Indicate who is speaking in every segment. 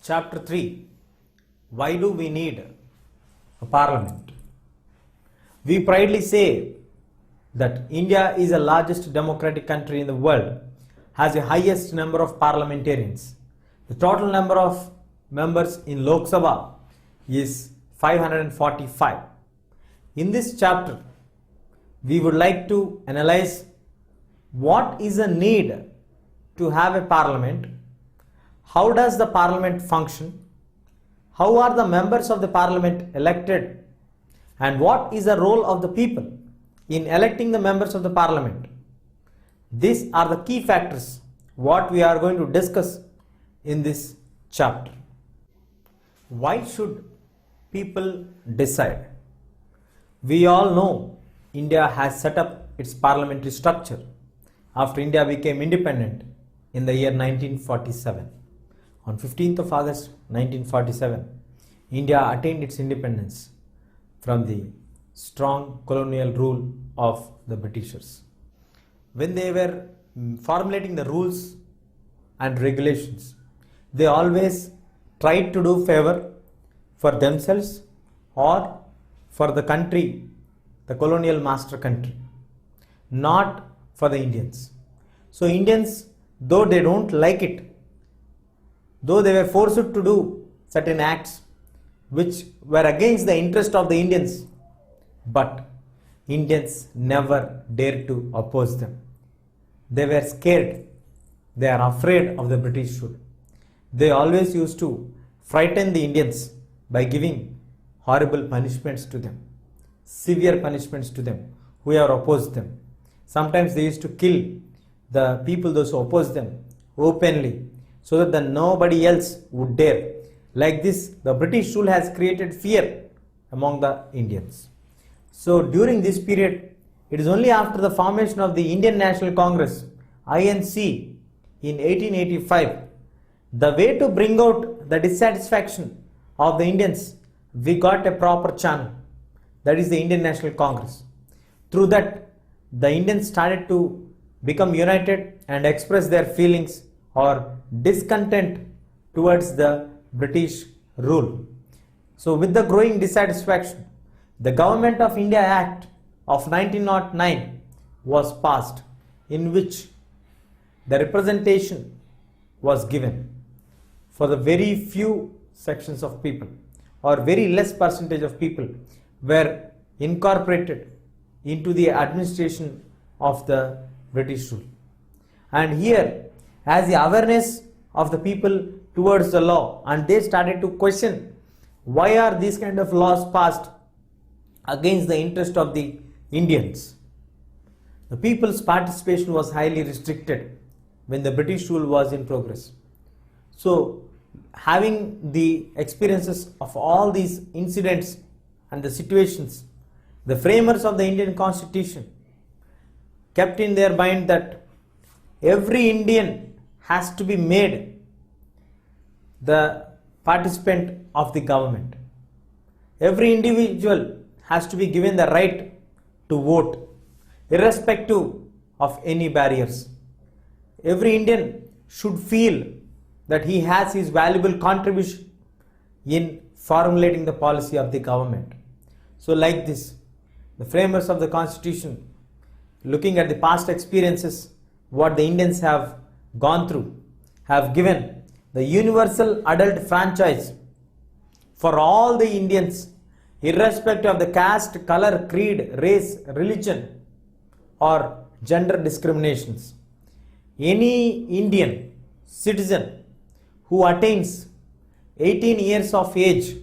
Speaker 1: Chapter 3. Why do we need a parliament? We proudly say that India is the largest democratic country in the world, has the highest number of parliamentarians. The total number of members in Lok Sabha is 545. In this chapter, we would like to analyze what is the need to have a parliament, how does the parliament function, how are the members of the parliament elected, and what is the role of the people in electing the members of the parliament. These are the key factors what we are going to discuss in this chapter. Why should people decide? We all know India has set up its parliamentary structure after India became independent in the year 1947. On 15th of August 1947, India attained its independence from the strong colonial rule of the Britishers. When they were formulating the rules and regulations, they always tried to do favor for themselves or for the country, the colonial master country, not for the Indians. So Indians, though they don't like it, though they were forced to do certain acts which were against the interest of the Indians, but Indians never dared to oppose them. They were scared. They are afraid of the British rule. They always used to frighten the Indians by giving horrible punishments to them, severe punishments to them who have opposed them. Sometimes they used to kill the people, those who opposed them, openly, so that nobody else would dare. Like this, the British rule has created fear among the Indians. So during this period, it is only after the formation of the Indian National Congress, INC, in 1885, the way to bring out the dissatisfaction of the Indians, we got a proper channel, that is the Indian National Congress. Through that, the Indians started to become united and express their feelings or discontent towards the British rule. So with the growing dissatisfaction, the Government of India Act of 1909 was passed, in which the representation was given for the very few sections of people, or very less percentage of people were incorporated into the administration of the British rule. And here, as the awareness of the people towards the law, and they started to question why are these kind of laws passed against the interest of the Indians. The people's participation was highly restricted when the British rule was in progress. So having the experiences of all these incidents and the situations, the framers of the Indian Constitution kept in their mind that every Indian has to be made the participant of the government. Every individual has to be given the right to vote, irrespective of any barriers. Every Indian should feel that he has his valuable contribution in formulating the policy of the government. So like this, the framers of the Constitution, looking at the past experiences, what the Indians have gone through, have given the universal adult franchise for all the Indians, irrespective of the caste, color, creed, race, religion, or gender discriminations. Any Indian citizen who attains 18 years of age,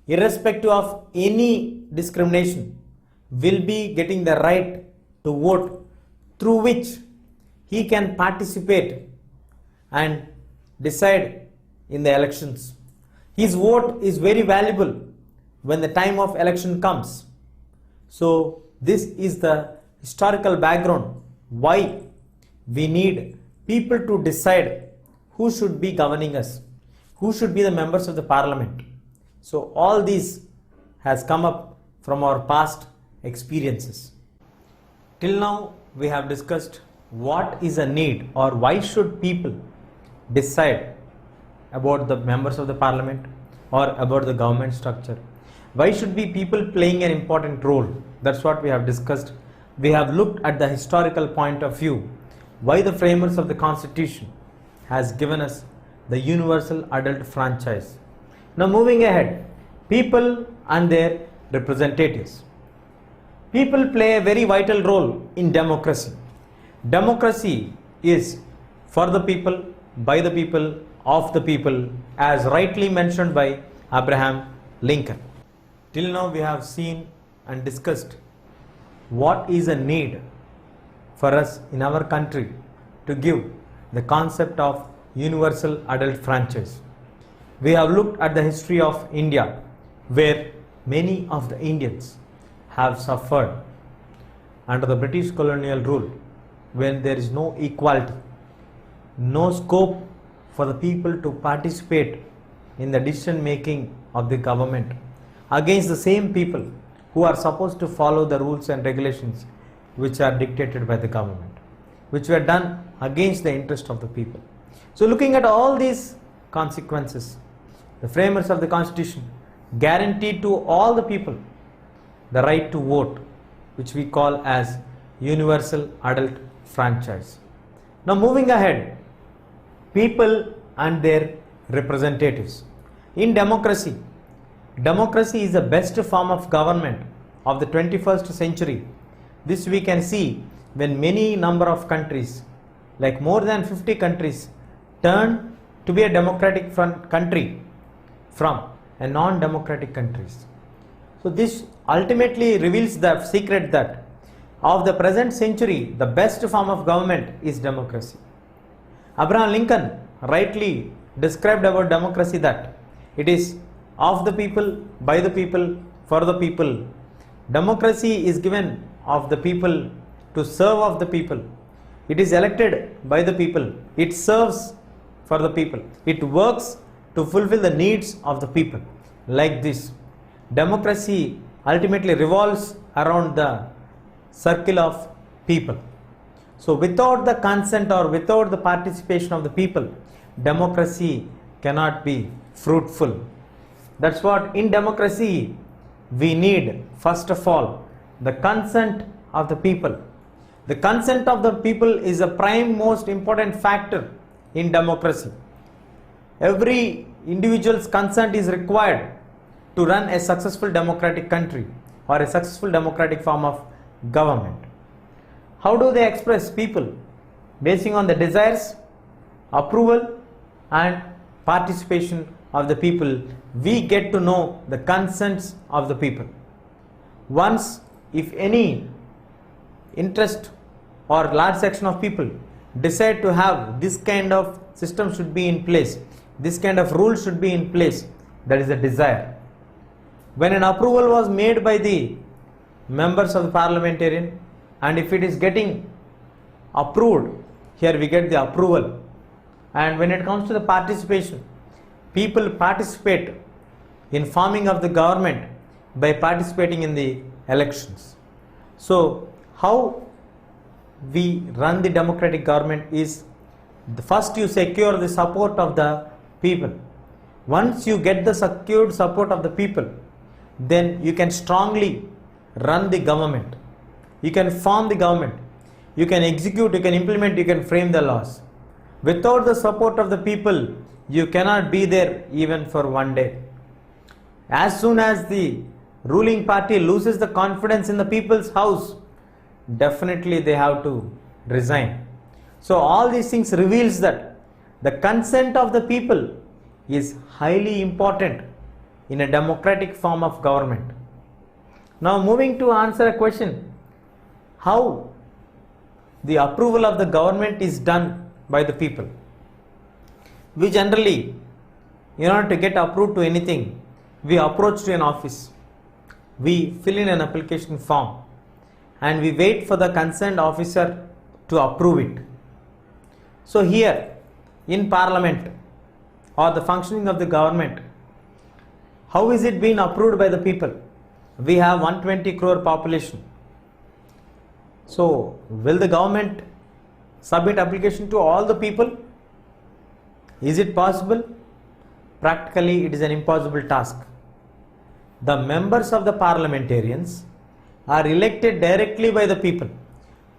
Speaker 1: irrespective of any discrimination, will be getting the right to vote, through which he can participate and decide in the elections. His vote is very valuable when the time of election comes. So this is the historical background why we need people to decide who should be governing us, who should be the members of the parliament. So all this has come up from our past experiences. Till now we have discussed what is a need, or why should people decide about the members of the parliament or about the government structure? Why should be people playing an important role? That's what we have discussed. We have looked at the historical point of view, why the framers of the constitution has given us the universal adult franchise. Now moving ahead, people and their representatives. People play a very vital role in democracy. Democracy is for the people, by the people, of the people, as rightly mentioned by Abraham Lincoln. Till now we have seen and discussed what is a need for us in our country to give the concept of universal adult franchise. We have looked at the history of India, where many of the Indians have suffered under the British colonial rule, when there is no equality, no scope for the people to participate in the decision making of the government against the same people who are supposed to follow the rules and regulations which are dictated by the government, which were done against the interest of the people. So looking at all these consequences, the framers of the constitution guaranteed to all the people the right to vote, which we call as universal adult franchise. Now moving ahead, people and their representatives. In democracy, democracy is the best form of government of the 21st century. This we can see when many number of countries, like more than 50 countries, turn to be a democratic country from a non-democratic countries. So this ultimately reveals the secret that of the present century, the best form of government is democracy. Abraham Lincoln rightly described about democracy that it is of the people, by the people, for the people. Democracy is given of the people to serve of the people. It is elected by the people. It serves for the people. It works to fulfill the needs of the people. Like this, democracy ultimately revolves around the circle of people. So without the consent or without the participation of the people, democracy cannot be fruitful. That's what in democracy we need, first of all, the consent of the people. The consent of the people is a prime most important factor in democracy. Every individual's consent is required to run a successful democratic country or a successful democratic form of government. How do they express people? Basing on the desires, approval and participation of the people, we get to know the consents of the people. Once, if any interest or large section of people decide to have this kind of system should be in place, this kind of rule should be in place, that is a desire. When an approval was made by the members of the parliamentarian, and if it is getting approved, here we get the approval. And when it comes to the participation, people participate in forming of the government by participating in the elections. So how we run the democratic government is, first you secure the support of the people. Once you get the secured support of the people, then you can strongly run the government. You can form the government. You can execute, you can implement, you can frame the laws. Without the support of the people, you cannot be there even for one day. As soon as the ruling party loses the confidence in the people's house, definitely they have to resign. So all these things reveals that the consent of the people is highly important in a democratic form of government. Now moving to answer a question, how the approval of the government is done by the people. We generally, in order to get approved to anything, we approach to an office, we fill in an application form and we wait for the concerned officer to approve it. So here in parliament or the functioning of the government, how is it being approved by the people? We have 120 crore population. So will the government submit application to all the people? Is it possible? practically it is an impossible task. The members of the parliamentarians are elected directly by the people.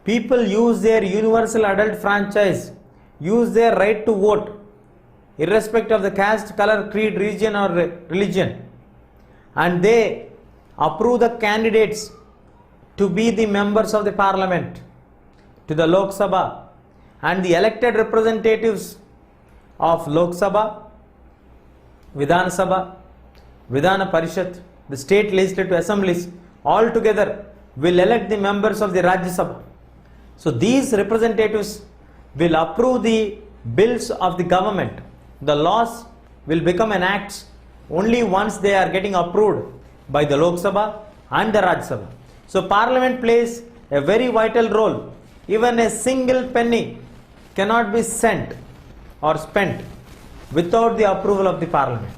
Speaker 1: People use their universal adult franchise, use their right to vote, irrespective of the caste, color, creed, region or religion, and they approve the candidates to be the members of the parliament, to the Lok Sabha, and the elected representatives of Lok Sabha, Vidhan Sabha, Vidhana Parishad, the state legislative assemblies, all together will elect the members of the Rajya Sabha. So these representatives will approve the bills of the government. The laws will become an act only once they are getting approved by the Lok Sabha and the Rajya Sabha. So Parliament plays a very vital role. Even a single penny cannot be sent or spent without the approval of the Parliament.